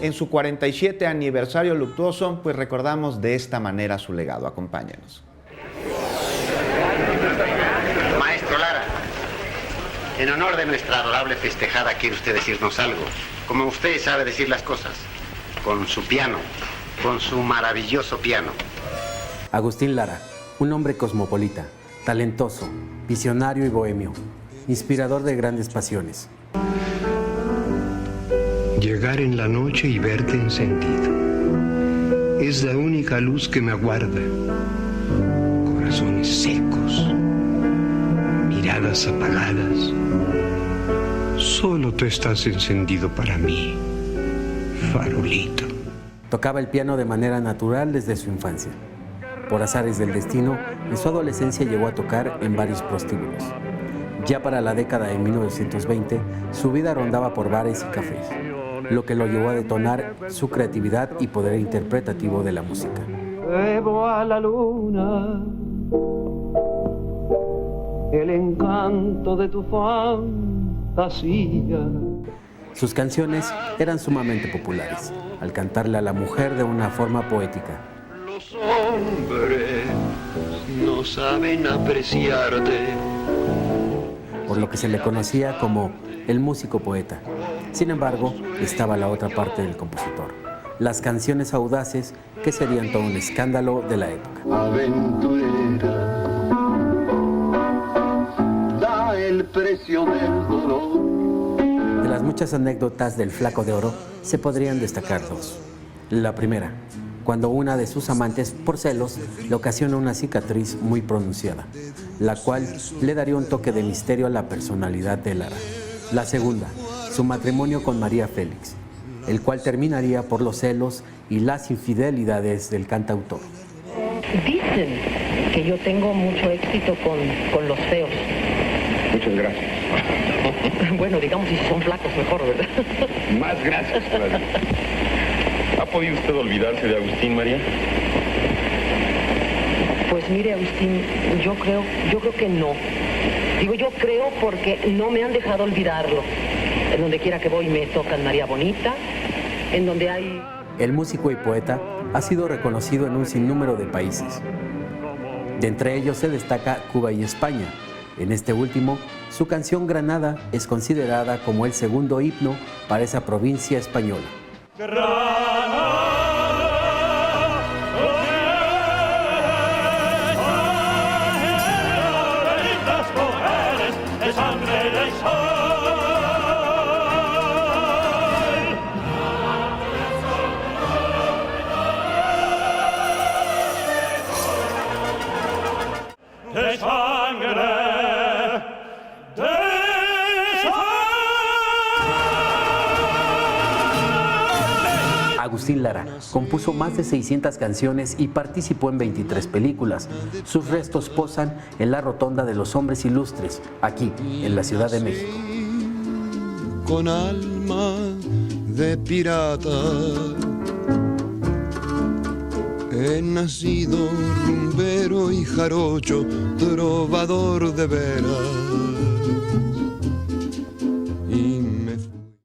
en su 47 aniversario luctuoso, pues recordamos de esta manera su legado. Acompáñenos. Maestro Lara, en honor de nuestra adorable festejada, ¿quiere usted decirnos algo? Como usted sabe decir las cosas, con su piano, con su maravilloso piano. Agustín Lara, un hombre cosmopolita, talentoso, visionario y bohemio, inspirador de grandes pasiones. Llegar en la noche y verte encendido es la única luz que me aguarda. Corazones secos, miradas apagadas. Solo tú estás encendido para mí, farolito. Tocaba el piano de manera natural desde su infancia. Por azares del destino, en su adolescencia llegó a tocar en varios prostíbulos. Ya para la década de 1920, su vida rondaba por bares y cafés, lo que lo llevó a detonar su creatividad y poder interpretativo de la música. Llevo a la luna el encanto de tu fantasía. Sus canciones eran sumamente populares, al cantarle a la mujer de una forma poética. Los hombres no saben apreciarte. Por lo que se le conocía como el músico poeta. Sin embargo, estaba la otra parte del compositor, las canciones audaces que serían todo un escándalo de la época. Aventurera, da el precio del dolor. De las muchas anécdotas del Flaco de Oro, se podrían destacar dos. La primera, cuando una de sus amantes, por celos, le ocasiona una cicatriz muy pronunciada, la cual le daría un toque de misterio a la personalidad de Lara. La segunda, su matrimonio con María Félix, el cual terminaría por los celos y las infidelidades del cantautor. Dicen que yo tengo mucho éxito con los feos. Muchas gracias. Bueno, digamos, si son flacos mejor, ¿verdad? Más gracias todavía. ¿Ha podido usted olvidarse de Agustín, María? Pues mire, Agustín, yo creo que no. Digo, yo creo porque no me han dejado olvidarlo. En donde quiera que voy me tocan María Bonita, en donde hay... El músico y poeta ha sido reconocido en un sinnúmero de países. De entre ellos se destaca Cuba y España. En este último, su canción Granada es considerada como el segundo himno para esa provincia española. Agustín Lara compuso más de 600 canciones y participó en 23 películas. Sus restos posan en la Rotonda de los Hombres Ilustres, aquí, en la Ciudad de México. Con alma de pirata he nacido rumbero y jarocho, trovador de veras.